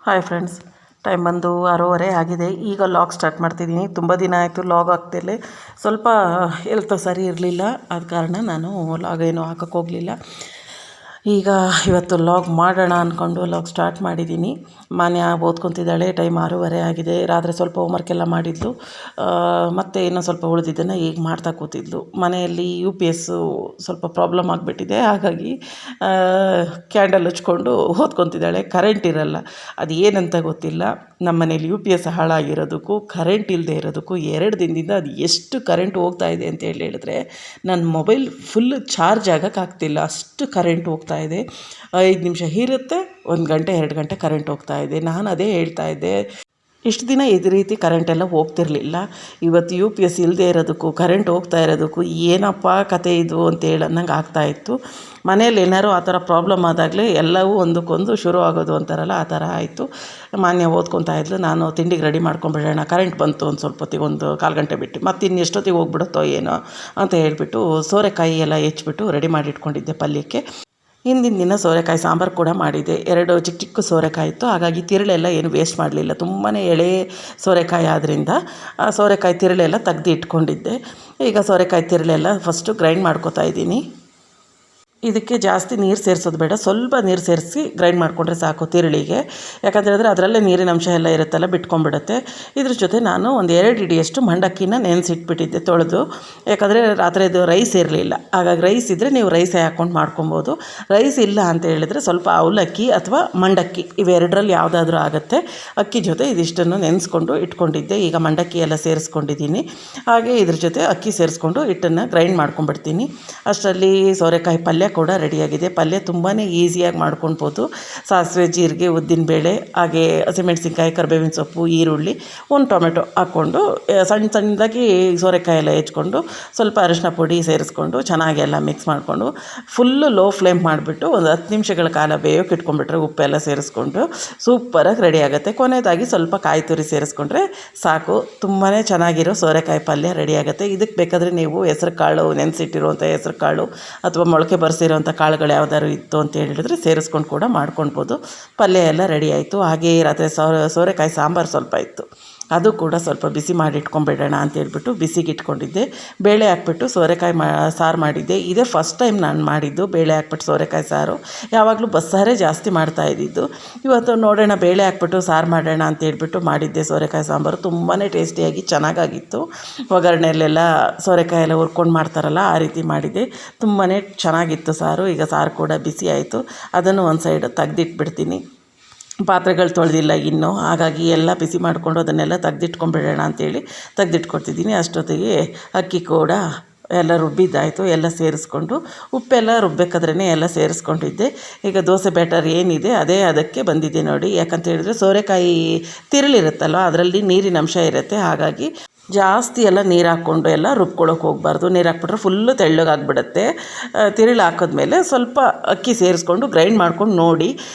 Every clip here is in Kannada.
ಹಾಯ್ ಫ್ರೆಂಡ್ಸ್, ಟೈಮ್ ಬಂದು 6:30 ಆಗಿದೆ. ಈಗ ಲಾಗ್ ಸ್ಟಾರ್ಟ್ ಮಾಡ್ತಿದ್ದೀನಿ. ತುಂಬ ದಿನ ಆಯಿತು ಲಾಗ್ ಆಗ್ತಿಲ್ಲ. ಸ್ವಲ್ಪ ಹೆಲ್ತ್ ಸರಿ ಇರಲಿಲ್ಲ, ಆದ ಕಾರಣ ನಾನು ಲಾಗ್ ಏನೂ ಹಾಕೋಕ್ಕೆ ಹೋಗಲಿಲ್ಲ. ಈಗ ಇವತ್ತು ಲಾಗ್ ಮಾಡೋಣ ಅಂದ್ಕೊಂಡು ಲಾಗ್ ಸ್ಟಾರ್ಟ್ ಮಾಡಿದ್ದೀನಿ. ಮಾನ್ಯ ಓದ್ಕೊತಿದ್ದಾಳೆ. ಟೈಮ್ 6:30 ಆಗಿದೆ. ರಾತ್ರಿ ಸ್ವಲ್ಪ ಹೋಮ್ವರ್ಕ್ ಎಲ್ಲ ಮಾಡಿದ್ದು, ಮತ್ತು ಇನ್ನೂ ಸ್ವಲ್ಪ ಉಳಿದಿದ್ದನ್ನು ಈಗ ಮಾಡ್ತಾ ಕೂತಿದ್ಲು. ಮನೆಯಲ್ಲಿ UPS ಸ್ವಲ್ಪ ಪ್ರಾಬ್ಲಮ್ ಆಗಿಬಿಟ್ಟಿದೆ. ಹಾಗಾಗಿ ಕ್ಯಾಂಡಲ್ ಹಚ್ಕೊಂಡು ಓದ್ಕೊತಿದ್ದಾಳೆ. ಕರೆಂಟ್ ಇರಲ್ಲ, ಅದು ಏನಂತ ಗೊತ್ತಿಲ್ಲ. ನಮ್ಮ ಮನೇಲಿ UPS ಹಾಳಾಗಿರೋದಕ್ಕೂ ಕರೆಂಟ್ ಇಲ್ಲದೆ ಇರೋದಕ್ಕೂ 2 ದಿನದಿಂದ ಅದು ಎಷ್ಟು ಕರೆಂಟ್ ಹೋಗ್ತಾ ಇದೆ ಅಂತ ಹೇಳಿದ್ರೆ, ನನ್ನ ಮೊಬೈಲ್ ಫುಲ್ ಚಾರ್ಜ್ ಆಗೋಕ್ಕಾಗ್ತಿಲ್ಲ, ಅಷ್ಟು ಕರೆಂಟ್ ಹೋಗ್ತಾ ಇದೆ. 5 ನಿಮಿಷ ಇರುತ್ತೆ, 1 ಗಂಟೆ 2 ಗಂಟೆ ಕರೆಂಟ್ ಹೋಗ್ತಾ ಇದೆ. ನಾನು ಅದೇ ಹೇಳ್ತಾ ಇದ್ದೆ, ಇಷ್ಟು ದಿನ ಇದೇ ರೀತಿ ಕರೆಂಟೆಲ್ಲ ಹೋಗ್ತಿರ್ಲಿಲ್ಲ. ಇವತ್ತು UPS ಇಲ್ಲದೆ ಇರೋದಕ್ಕೂ ಕರೆಂಟ್ ಹೋಗ್ತಾ ಇರೋದಕ್ಕೂ ಏನಪ್ಪ ಕತೆ ಇದು ಅಂತೇಳಿ ಅನ್ನಂಗೆ ಆಗ್ತಾಯಿತ್ತು. ಮನೇಲಿ ಏನಾದ್ರು ಆ ಥರ ಪ್ರಾಬ್ಲಮ್ ಆದಾಗಲೇ ಎಲ್ಲವೂ ಒಂದಕ್ಕೊಂದು ಶುರು ಆಗೋದು ಅಂತಾರಲ್ಲ, ಆ ಥರ ಆಯಿತು. ಮಾನ್ಯ ಓದ್ಕೊತಾ ಇದ್ಲು. ನಾನು ತಿಂಡಿಗೆ ರೆಡಿ ಮಾಡ್ಕೊಂಬಿಡೋಣ, ಕರೆಂಟ್ ಬಂತು ಒಂದು ಸ್ವಲ್ಪ ಹೊತ್ತಿಗೆ, 1-1/4 ಗಂಟೆ ಬಿಟ್ಟು, ಮತ್ತು ಇನ್ನು ಎಷ್ಟೊತ್ತಿಗೆ ಹೋಗ್ಬಿಡುತ್ತೋ ಏನೋ ಅಂತ ಹೇಳ್ಬಿಟ್ಟು ಸೋರೆಕಾಯಿ ಎಲ್ಲ ಹೆಚ್ಚಿಬಿಟ್ಟು ರೆಡಿ ಮಾಡಿ ಇಟ್ಕೊಂಡಿದ್ದೆ ಪಲ್ಯಕ್ಕೆ. ಹಿಂದಿನ ದಿನ ಸೋರೆಕಾಯಿ ಸಾಂಬಾರು ಕೂಡ ಮಾಡಿದ್ದೆ. 2 ಚಿಕ್ಕ ಚಿಕ್ಕ ಸೋರೆಕಾಯಿ ಇತ್ತು, ಹಾಗಾಗಿ ತಿರುಳೆಲ್ಲ ಏನು ವೇಸ್ಟ್ ಮಾಡಲಿಲ್ಲ. ತುಂಬಾ ಎಳೆ ಸೋರೆಕಾಯಿ ಆದ್ದರಿಂದ ಸೋರೆಕಾಯಿ ತಿರುಳೆಲ್ಲ ತೆಗ್ದು ಇಟ್ಕೊಂಡಿದ್ದೆ. ಈಗ ಸೋರೆಕಾಯಿ ತಿರುಳೆಲ್ಲ ಫಸ್ಟು ಗ್ರೈಂಡ್ ಮಾಡ್ಕೊತಾ ಇದ್ದೀನಿ. ಇದಕ್ಕೆ ಜಾಸ್ತಿ ನೀರು ಸೇರಿಸೋದು ಬೇಡ, ಸ್ವಲ್ಪ ನೀರು ಸೇರಿಸಿ ಗ್ರೈಂಡ್ ಮಾಡಿಕೊಂಡ್ರೆ ಸಾಕು ತಿರುಳಿಗೆ. ಯಾಕಂತ ಹೇಳಿದ್ರೆ ಅದರಲ್ಲೇ ನೀರಿನ ಅಂಶ ಎಲ್ಲ ಇರುತ್ತಲ್ಲ, ಬಿಟ್ಕೊಂಡ್ಬಿಡುತ್ತೆ. ಇದ್ರ ಜೊತೆ ನಾನು ಒಂದು 2 ಹಿಡಿಯಷ್ಟು ಮಂಡಕ್ಕಿನ ನೆನೆಸಿಟ್ಬಿಟ್ಟಿದ್ದೆ ತೊಳೆದು. ಯಾಕಂದರೆ ರಾತ್ರಿದು ರೈಸ್ ಇರಲಿಲ್ಲ, ಹಾಗಾಗಿ ರೈಸ್ ಇದ್ದರೆ ನೀವು ರೈಸೇ ಹಾಕ್ಕೊಂಡು ಮಾಡ್ಕೊಬೋದು. ರೈಸ್ ಇಲ್ಲ ಅಂತ ಹೇಳಿದರೆ ಸ್ವಲ್ಪ ಅವಲಕ್ಕಿ ಅಥವಾ ಮಂಡಕ್ಕಿ ಇವೆರಡರಲ್ಲಿ ಯಾವುದಾದ್ರೂ ಆಗುತ್ತೆ. ಅಕ್ಕಿ ಜೊತೆ ಇದಿಷ್ಟನ್ನು ನೆನೆಸ್ಕೊಂಡು ಇಟ್ಕೊಂಡಿದ್ದೆ. ಈಗ ಮಂಡಕ್ಕಿ ಎಲ್ಲ ಸೇರಿಸ್ಕೊಂಡಿದ್ದೀನಿ. ಹಾಗೆ ಇದ್ರ ಜೊತೆ ಅಕ್ಕಿ ಸೇರಿಸ್ಕೊಂಡು ಹಿಟ್ಟನ್ನು ಗ್ರೈಂಡ್ ಮಾಡ್ಕೊಂಡ್ಬಿಡ್ತೀನಿ. ಅಷ್ಟರಲ್ಲಿ ಸೋರೆಕಾಯಿ ಪಲ್ಯ ಕೂಡ ರೆಡಿಯಾಗಿದೆ. ಪಲ್ಯ ತುಂಬಾ ಈಸಿಯಾಗಿ ಮಾಡ್ಕೊಳ್ಬೋದು. ಸಾಸಿವೆ, ಜೀರಿಗೆ, ಉದ್ದಿನಬೇಳೆ, ಹಾಗೆ ಹಸಿಮೆಣಸಿನ್ಕಾಯಿ, ಕರಿಬೇವಿನ ಸೊಪ್ಪು, ಈರುಳ್ಳಿ, 1 ಟೊಮೆಟೊ ಹಾಕ್ಕೊಂಡು ಸಣ್ಣ ಸಣ್ಣದಾಗಿ ಸೋರೆಕಾಯಿ ಎಲ್ಲ ಹೆಚ್ಕೊಂಡು ಸ್ವಲ್ಪ ಅರಿಶಿನ ಪುಡಿ ಸೇರಿಸ್ಕೊಂಡು ಚೆನ್ನಾಗಿ ಎಲ್ಲ ಮಿಕ್ಸ್ ಮಾಡಿಕೊಂಡು ಫುಲ್ಲು ಲೋ ಫ್ಲೇಮ್ ಮಾಡಿಬಿಟ್ಟು ಒಂದು 10 ನಿಮಿಷಗಳ ಕಾಲ ಬೇಯೋಕೆ ಇಟ್ಕೊಂಡ್ಬಿಟ್ರೆ ಉಪ್ಪೆಲ್ಲ ಸೇರಿಸ್ಕೊಂಡು ಸೂಪರಾಗಿ ರೆಡಿ ಆಗುತ್ತೆ. ಕೊನೆಯದಾಗಿ ಸ್ವಲ್ಪ ಕಾಯಿ ತುರಿ ಸೇರಿಸ್ಕೊಂಡ್ರೆ ಸಾಕು, ತುಂಬಾ ಚೆನ್ನಾಗಿರೋ ಸೋರೆಕಾಯಿ ಪಲ್ಯ ರೆಡಿ ಆಗುತ್ತೆ. ಇದಕ್ಕೆ ಬೇಕಾದರೆ ನೀವು ಹೆಸರು ಕಾಳು, ನೆನೆಸಿಟ್ಟಿರುವಂಥ ಹೆಸರು ಕಾಳು ಅಥವಾ ಮೊಳಕೆ ಬರೆಸಿರೋಂಥ ಕಾಳುಗಳು ಯಾವ್ದಾದ್ರು ಇತ್ತು ಅಂತ ಹೇಳಿದ್ರೆ ಸೇರಿಸ್ಕೊಂಡು ಕೂಡ ಮಾಡ್ಕೊಳ್ಬೋದು. ಪಲ್ಯ ಎಲ್ಲ ರೆಡಿ ಆಯಿತು. ಹಾಗೆಯೇ ರಾತ್ರಿ ಸೋರೆಕಾಯಿ ಸಾಂಬಾರು ಸ್ವಲ್ಪ ಇತ್ತು, ಅದು ಕೂಡ ಸ್ವಲ್ಪ ಬಿಸಿ ಮಾಡಿ ಇಟ್ಕೊಂಡ್ಬಿಡೋಣ ಅಂತೇಳ್ಬಿಟ್ಟು ಬಿಸಿಗೆ ಇಟ್ಕೊಂಡಿದ್ದೆ. ಬೇಳೆ ಹಾಕ್ಬಿಟ್ಟು ಸೋರೆಕಾಯಿ ಸಾರು ಮಾಡಿದ್ದೆ. ಇದೇ ಫಸ್ಟ್ ಟೈಮ್ ನಾನು ಮಾಡಿದ್ದು ಬೇಳೆ ಹಾಕ್ಬಿಟ್ಟು ಸೋರೆಕಾಯಿ ಸಾರು. ಯಾವಾಗಲೂ ಬಸ್ಸಾರೇ ಜಾಸ್ತಿ ಮಾಡ್ತಾ ಇದ್ದಿದ್ದು. ಇವತ್ತು ನೋಡೋಣ ಬೇಳೆ ಹಾಕ್ಬಿಟ್ಟು ಸಾರು ಮಾಡೋಣ ಅಂತೇಳ್ಬಿಟ್ಟು ಮಾಡಿದ್ದೆ. ಸೋರೆಕಾಯಿ ಸಾಂಬಾರು ತುಂಬಾ ಟೇಸ್ಟಿಯಾಗಿ ಚೆನ್ನಾಗಾಗಿತ್ತು. ಒಗ್ಗರಣೆಯಲ್ಲೆಲ್ಲ ಸೋರೆಕಾಯಿ ಎಲ್ಲ ಹುರ್ಕೊಂಡು ಮಾಡ್ತಾರಲ್ಲ, ಆ ರೀತಿ ಮಾಡಿದ್ದೆ. ತುಂಬಾ ಚೆನ್ನಾಗಿತ್ತು ಸಾರು. ಈಗ ಸಾರು ಕೂಡ ಬಿಸಿ ಆಯಿತು, ಅದನ್ನು ಒಂದು ಸೈಡ್ ತೆಗ್ದಿಟ್ಬಿಡ್ತೀನಿ. ಪಾತ್ರೆಗಳು ತೊಳೆದಿಲ್ಲ ಇನ್ನೂ, ಹಾಗಾಗಿ ಎಲ್ಲ ಬಿಸಿ ಮಾಡಿಕೊಂಡು ಅದನ್ನೆಲ್ಲ ತೆಗ್ದಿಟ್ಕೊಂಡ್ಬಿಡೋಣ ಅಂತೇಳಿ ತೆಗ್ದಿಟ್ಕೊಡ್ತಿದ್ದೀನಿ. ಅಷ್ಟೊತ್ತಿಗೆ ಅಕ್ಕಿ ಕೂಡ ಎಲ್ಲ ರುಬ್ಬಿದ್ದಾಯಿತು. ಎಲ್ಲ ಸೇರಿಸ್ಕೊಂಡು ಉಪ್ಪೆಲ್ಲ ರುಬ್ಬೇಕಾದ್ರೇ ಎಲ್ಲ ಸೇರಿಸ್ಕೊಂಡಿದ್ದೆ. ಈಗ ದೋಸೆ ಬ್ಯಾಟರ್ ಏನಿದೆ ಅದೇ ಅದಕ್ಕೆ ಬಂದಿದೆ ನೋಡಿ. ಯಾಕಂತ ಹೇಳಿದ್ರೆ ಸೋರೆಕಾಯಿ ತಿರುಳಿರುತ್ತಲ್ವ, ಅದರಲ್ಲಿ ನೀರಿನ ಅಂಶ ಇರುತ್ತೆ. ಹಾಗಾಗಿ ಜಾಸ್ತಿ ಎಲ್ಲ ನೀರು ಹಾಕ್ಕೊಂಡು ಎಲ್ಲ ರುಬ್ಕೊಳ್ಳೋಕೆ ಹೋಗಬಾರ್ದು. ನೀರು ಹಾಕ್ಬಿಟ್ರೆ ಫುಲ್ಲು ತೆಳ್ಳಗಾಗ್ಬಿಡುತ್ತೆ. ತಿರುಳು ಹಾಕಿದ್ಮೇಲೆ ಸ್ವಲ್ಪ ಅಕ್ಕಿ ಸೇರಿಸ್ಕೊಂಡು ಗ್ರೈಂಡ್ ಮಾಡ್ಕೊಂಡು ನೋಡಿ,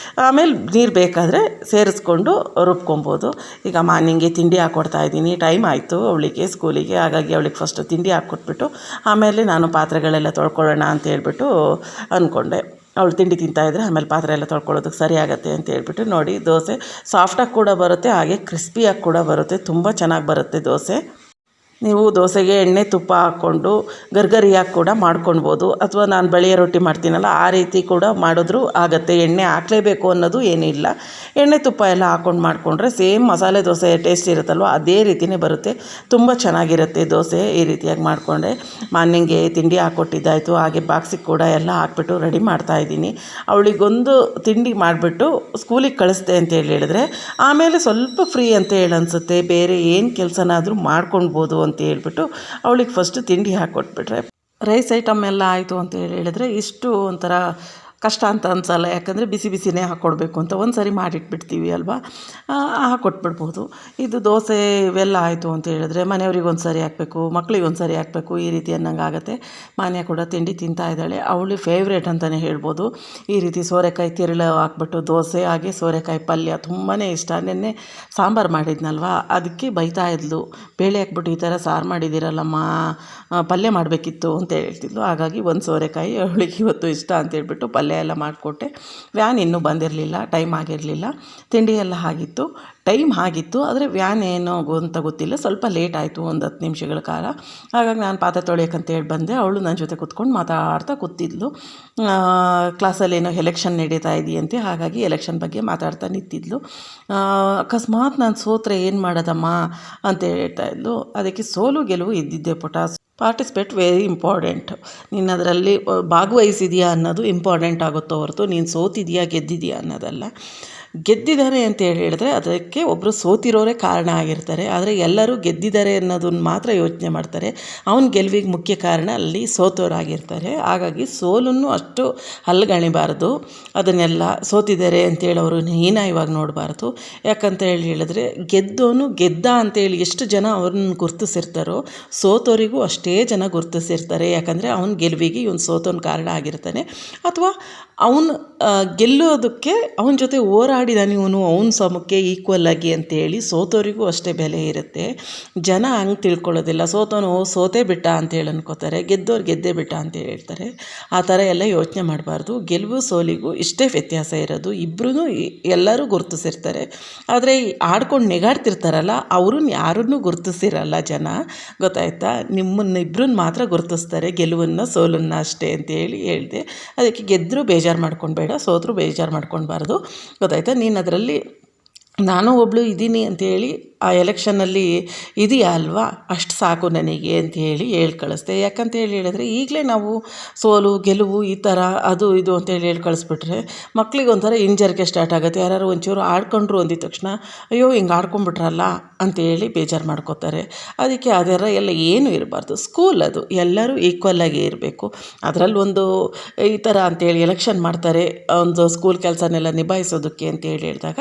ಆಮೇಲೆ ನೀರು ಬೇಕಾದರೆ ಸೇರಿಸ್ಕೊಂಡು ರುಬ್ಕೊಬೋದು. ಈಗ ಮಾರ್ನಿಂಗೆ ತಿಂಡಿ ಹಾಕ್ಕೊಡ್ತಾ ಇದ್ದೀನಿ. ಟೈಮ್ ಆಯಿತು ಅವಳಿಗೆ ಸ್ಕೂಲಿಗೆ, ಹಾಗಾಗಿ ಅವಳಿಗೆ ಫಸ್ಟ್ ತಿಂಡಿ ಹಾಕ್ಕೊಟ್ಬಿಟ್ಟು ಆಮೇಲೆ ನಾನು ಪಾತ್ರೆಗಳೆಲ್ಲ ತೊಳ್ಕೊಳ್ಳೋಣ ಅಂತ ಹೇಳ್ಬಿಟ್ಟು ಅಂದ್ಕೊಂಡೆ. ಅವಳು ತಿಂಡಿ ತಿಂತಾಯಿದ್ರೆ ಆಮೇಲೆ ಪಾತ್ರೆ ಎಲ್ಲ ತೊಳ್ಕೊಳ್ಳೋದಕ್ಕೆ ಸರಿ ಆಗುತ್ತೆ ಅಂತ ಹೇಳ್ಬಿಟ್ಟು ನೋಡಿ. ದೋಸೆ ಸಾಫ್ಟಾಗಿ ಕೂಡ ಬರುತ್ತೆ, ಹಾಗೆ ಕ್ರಿಸ್ಪಿಯಾಗಿ ಕೂಡ ಬರುತ್ತೆ. ತುಂಬ ಚೆನ್ನಾಗಿ ಬರುತ್ತೆ ದೋಸೆ. ನೀವು ದೋಸೆಗೆ ಎಣ್ಣೆ ತುಪ್ಪ ಹಾಕ್ಕೊಂಡು ಗರ್ಗರಿಯಾಗಿ ಕೂಡ ಮಾಡ್ಕೊಳ್ಬೋದು, ಅಥವಾ ನಾನು ಬೆಳೆಯ ರೊಟ್ಟಿ ಮಾಡ್ತೀನಲ್ಲ ಆ ರೀತಿ ಕೂಡ ಮಾಡಿದ್ರೂ ಆಗುತ್ತೆ. ಎಣ್ಣೆ ಹಾಕಲೇಬೇಕು ಅನ್ನೋದು ಏನಿಲ್ಲ. ಎಣ್ಣೆ ತುಪ್ಪ ಎಲ್ಲ ಹಾಕ್ಕೊಂಡು ಮಾಡಿಕೊಂಡ್ರೆ ಸೇಮ್ ಮಸಾಲೆ ದೋಸೆ ಟೇಸ್ಟ್ ಇರುತ್ತಲ್ವ, ಅದೇ ರೀತಿಯೇ ಬರುತ್ತೆ. ತುಂಬ ಚೆನ್ನಾಗಿರುತ್ತೆ ದೋಸೆ ಈ ರೀತಿಯಾಗಿ ಮಾಡಿಕೊಂಡ್ರೆ. ಮಾರ್ನಿಂಗೆ ತಿಂಡಿ ಹಾಕ್ಕೊಟ್ಟಿದ್ದಾಯಿತು. ಹಾಗೆ ಬಾಕ್ಸಿಗೆ ಕೂಡ ಎಲ್ಲ ಹಾಕ್ಬಿಟ್ಟು ರೆಡಿ ಮಾಡ್ತಾಯಿದ್ದೀನಿ. ಅವಳಿಗೊಂದು ತಿಂಡಿ ಮಾಡಿಬಿಟ್ಟು ಸ್ಕೂಲಿಗೆ ಕಳಿಸ್ದೆ ಅಂತ ಹೇಳಿದ್ರೆ ಆಮೇಲೆ ಸ್ವಲ್ಪ ಫ್ರೀ ಅಂತ ಹೇಳಿ ಅನಿಸುತ್ತೆ. ಬೇರೆ ಏನು ಕೆಲಸನಾದರೂ ಮಾಡ್ಕೊಳ್ಬೋದು ಅಂತ ಹೇಳ್ಬಿಟ್ಟು ಅವಳಿಗೆ ಫಸ್ಟ್ ತಿಂಡಿ ಹಾಕ್ಕೊಟ್ಬಿಟ್ರೆ, ರೈಸ್ ಐಟಮ್ ಎಲ್ಲ ಆಯಿತು ಅಂತ ಹೇಳಿದ್ರೆ ಇಷ್ಟು ಒಂಥರ ಕಷ್ಟ ಅಂತ ಅನಿಸಲ್ಲ. ಯಾಕಂದರೆ ಬಿಸಿ ಬಿಸಿನೇ ಹಾಕ್ಕೊಡ್ಬೇಕು ಅಂತ ಒಂದು ಸರಿ ಮಾಡಿಟ್ಬಿಡ್ತೀವಿ ಅಲ್ವಾ, ಹಾಕ್ಕೊಟ್ಬಿಡ್ಬೋದು. ಇದು ದೋಸೆ ಇವೆಲ್ಲ ಆಯಿತು ಅಂತ ಹೇಳಿದ್ರೆ ಮನೆಯವ್ರಿಗೆ ಒಂದು ಸರಿ ಹಾಕಬೇಕು, ಮಕ್ಳಿಗೆ ಒಂದು ಸರಿ ಹಾಕಬೇಕು, ಈ ರೀತಿ ಅನ್ನಂಗೆ ಆಗುತ್ತೆ. ಮಾನ್ಯ ಕೂಡ ತಿಂಡಿ ತಿಂತಾ ಇದ್ದಾಳೆ. ಅವಳು ಫೇವ್ರೇಟ್ ಅಂತಲೇ ಹೇಳ್ಬೋದು. ಈ ರೀತಿ ಸೋರೆಕಾಯಿ ತಿರುಳು ಹಾಕ್ಬಿಟ್ಟು ದೋಸೆ, ಹಾಗೆ ಸೋರೆಕಾಯಿ ಪಲ್ಯ ತುಂಬಾ ಇಷ್ಟ. ನೆನ್ನೆ ಸಾಂಬಾರು ಮಾಡಿದ್ನಲ್ವ, ಅದಕ್ಕೆ ಬೈತಾ ಇದ್ಲು, ಬೇಳೆ ಹಾಕ್ಬಿಟ್ಟು ಈ ಥರ ಸಾರು ಮಾಡಿದ್ದೀರಲ್ಲಮ್ಮ, ಪಲ್ಯ ಮಾಡಬೇಕಿತ್ತು ಅಂತ ಹೇಳ್ತಿದ್ಲು. ಹಾಗಾಗಿ ಒಂದು ಸೋರೆಕಾಯಿ ಅವಳಿಗೆ ಇವತ್ತು ಇಷ್ಟ ಅಂತ ಹೇಳ್ಬಿಟ್ಟು ಪಲ್ಯ ಪಲ್ಯ ಎಲ್ಲ ಮಾಡಿಕೊಟ್ಟೆ. ವ್ಯಾನ್ ಇನ್ನೂ ಬಂದಿರಲಿಲ್ಲ, ಟೈಮ್ ಆಗಿರಲಿಲ್ಲ. ತಿಂಡಿ ಎಲ್ಲ ಆಗಿತ್ತು, ಟೈಮ್ ಆಗಿತ್ತು. ಆದರೆ ವ್ಯಾನ್ ಏನೋ ಅಂತ ಗೊತ್ತಿಲ್ಲ, ಸ್ವಲ್ಪ ಲೇಟ್ ಆಯಿತು, ಒಂದು 10 ನಿಮಿಷಗಳ ಕಾಲ. ಹಾಗಾಗಿ ನಾನು ಪಾತ್ರೆ ತೊಳೆಯೋಕ್ಕಂತೇಳಿ ಬಂದೆ. ಅವಳು ನನ್ನ ಜೊತೆ ಕೂತ್ಕೊಂಡು ಮಾತಾಡ್ತಾ ಕೂತಿದ್ಲು. ಕ್ಲಾಸಲ್ಲಿ ಏನೋ ಎಲೆಕ್ಷನ್ ನಡೀತಾ ಇದೆಯಂತೆ, ಹಾಗಾಗಿ ಎಲೆಕ್ಷನ್ ಬಗ್ಗೆ ಮಾತಾಡ್ತಾ ನಿಂತಿದ್ಲು. ಅಕಸ್ಮಾತ್ ನಾನು ಸೋತ್ರೆ ಏನು ಮಾಡೋದಮ್ಮ ಅಂತ ಹೇಳ್ತಾ ಇದ್ಲು. ಅದಕ್ಕೆ ಸೋಲು ಗೆಲುವು ಇದ್ದಿದ್ದೆ ಪುಟ, ಪಾರ್ಟಿಸಿಪೇಟ್ ವೆರಿ ಇಂಪಾರ್ಟೆಂಟ್. ನೀನು ಅದರಲ್ಲಿ ಭಾಗವಹಿಸಿದೆಯಾ ಅನ್ನೋದು ಇಂಪಾರ್ಟೆಂಟ್ ಆಗುತ್ತೋ ಹೊರತು ನೀನು ಸೋತಿದೆಯಾ ಗೆದ್ದಿದೆಯಾ ಅನ್ನೋದಲ್ಲ. ಗೆದ್ದಿದ್ದಾರೆ ಅಂತ ಹೇಳಿದ್ರೆ ಅದಕ್ಕೆ ಒಬ್ಬರು ಸೋತಿರೋರೇ ಕಾರಣ ಆಗಿರ್ತಾರೆ. ಆದರೆ ಎಲ್ಲರೂ ಗೆದ್ದಿದ್ದಾರೆ ಅನ್ನೋದನ್ನು ಮಾತ್ರ ಯೋಚನೆ ಮಾಡ್ತಾರೆ. ಅವನ ಗೆಲುವಿಗೆ ಮುಖ್ಯ ಕಾರಣ ಅಲ್ಲಿ ಸೋತೋರಾಗಿರ್ತಾರೆ. ಹಾಗಾಗಿ ಸೋಲನ್ನು ಅಷ್ಟು ಅಲ್ಲಗಣಿಬಾರ್ದು. ಅದನ್ನೆಲ್ಲ ಸೋತಿದ್ದಾರೆ ಅಂತೇಳಿ ಅವರು ಹೀನಾಯವಾಗಿ ನೋಡಬಾರ್ದು. ಯಾಕಂತ ಹೇಳಿದ್ರೆ ಗೆದ್ದೋನು ಗೆದ್ದ ಅಂತೇಳಿ ಎಷ್ಟು ಜನ ಅವ್ರನ್ನ ಗುರುತಿಸಿರ್ತಾರೋ, ಸೋತೋರಿಗೂ ಅಷ್ಟೇ ಜನ ಗುರುತಿಸಿರ್ತಾರೆ. ಯಾಕಂದರೆ ಅವನ ಗೆಲುವಿಗೆ ಇವನು ಸೋತೋನ ಕಾರಣ ಆಗಿರ್ತಾನೆ, ಅಥವಾ ಅವನು ಗೆಲ್ಲೋದಕ್ಕೆ ಅವನ ಜೊತೆ ಹೋರಾಡಿದಾನೆ ಇವನು, ಅವನ ಸಮಕ್ಕೆ ಈಕ್ವಲ್ ಆಗಿ ಅಂತೇಳಿ ಸೋತೋರಿಗೂ ಅಷ್ಟೇ ಬೆಲೆ ಇರುತ್ತೆ. ಜನ ಹಂಗೆ ತಿಳ್ಕೊಳ್ಳೋದಿಲ್ಲ. ಸೋತೋನು ಸೋತೇ ಬಿಟ್ಟ ಅಂತೇಳಿ ಅನ್ಕೋತಾರೆ, ಗೆದ್ದೋರು ಗೆದ್ದೇ ಬಿಟ್ಟ ಅಂತೇಳಿ ಹೇಳ್ತಾರೆ. ಆ ಥರ ಎಲ್ಲ ಯೋಚನೆ ಮಾಡಬಾರ್ದು. ಗೆಲುವು ಸೋಲಿಗೂ ಇಷ್ಟೇ ವ್ಯತ್ಯಾಸ ಇರೋದು. ಇಬ್ಬರೂ ಎಲ್ಲರೂ ಗುರುತಿಸಿರ್ತಾರೆ. ಆದರೆ ಆಡ್ಕೊಂಡು ನೆಗಾಡ್ತಿರ್ತಾರಲ್ಲ, ಅವ್ರನ್ನ ಯಾರನ್ನೂ ಗುರುತಿಸಿರಲ್ಲ ಜನ, ಗೊತ್ತಾಯ್ತಾ? ನಿಮ್ಮನ್ನಿಬ್ಬರನ್ನ ಮಾತ್ರ ಗುರುತಿಸ್ತಾರೆ, ಗೆಲುವನ್ನು ಸೋಲನ್ನು ಅಷ್ಟೇ ಅಂತೇಳಿ ಹೇಳಿದೆ. ಅದಕ್ಕೆ ಗೆದ್ದರೂ ಬೇಜಾರು ಮಾಡ್ಕೊಳ್ಬೇಡ, ಸೋತರೂ ಬೇಜಾರು ಮಾಡ್ಕೊಳ್ಬಾರ್ದು, ಗೊತ್ತಾಯ್ತಾ? ನೀನು ಅದರಲ್ಲಿ ನಾನು ಒಬ್ಬಳು ಇದ್ದೀನಿ ಅಂಥೇಳಿ ಆ ಎಲೆಕ್ಷನ್ನಲ್ಲಿ ಇದೆಯಾ ಅಲ್ವಾ, ಅಷ್ಟು ಸಾಕು ನನಗೆ ಅಂಥೇಳಿ ಹೇಳಿ ಕಳಿಸ್ದೆ. ಯಾಕಂತ ಹೇಳಿದ್ರೆ ಈಗಲೇ ನಾವು ಸೋಲು ಗೆಲುವು ಈ ಥರ ಅದು ಇದು ಅಂತೇಳಿ ಹೇಳಿ ಕಳಿಸ್ಬಿಟ್ರೆ ಮಕ್ಳಿಗೆ ಒಂಥರ ಹಿಂಜರಿಕೆ ಸ್ಟಾರ್ಟ್ ಆಗುತ್ತೆ. ಯಾರು ಒಂಚೂರು ಆಡ್ಕೊಂಡ್ರು ಅಂದಿದ ತಕ್ಷಣ ಅಯ್ಯೋ ಹಿಂಗೆ ಆಡ್ಕೊಂಡ್ಬಿಟ್ರಲ್ಲ ಅಂತೇಳಿ ಬೇಜಾರು ಮಾಡ್ಕೋತಾರೆ. ಅದಕ್ಕೆ ಅದರ ಎಲ್ಲ ಏನೂ ಇರಬಾರ್ದು. ಸ್ಕೂಲ್ ಅದು, ಎಲ್ಲರೂ ಈಕ್ವಲ್ಲಾಗಿ ಇರಬೇಕು. ಅದರಲ್ಲಿ ಒಂದು ಈ ಥರ ಅಂತೇಳಿ ಎಲೆಕ್ಷನ್ ಮಾಡ್ತಾರೆ ಒಂದು ಸ್ಕೂಲ್ ಕೆಲಸನೆಲ್ಲ ನಿಭಾಯಿಸೋದಕ್ಕೆ ಅಂತೇಳಿ ಹೇಳಿದಾಗ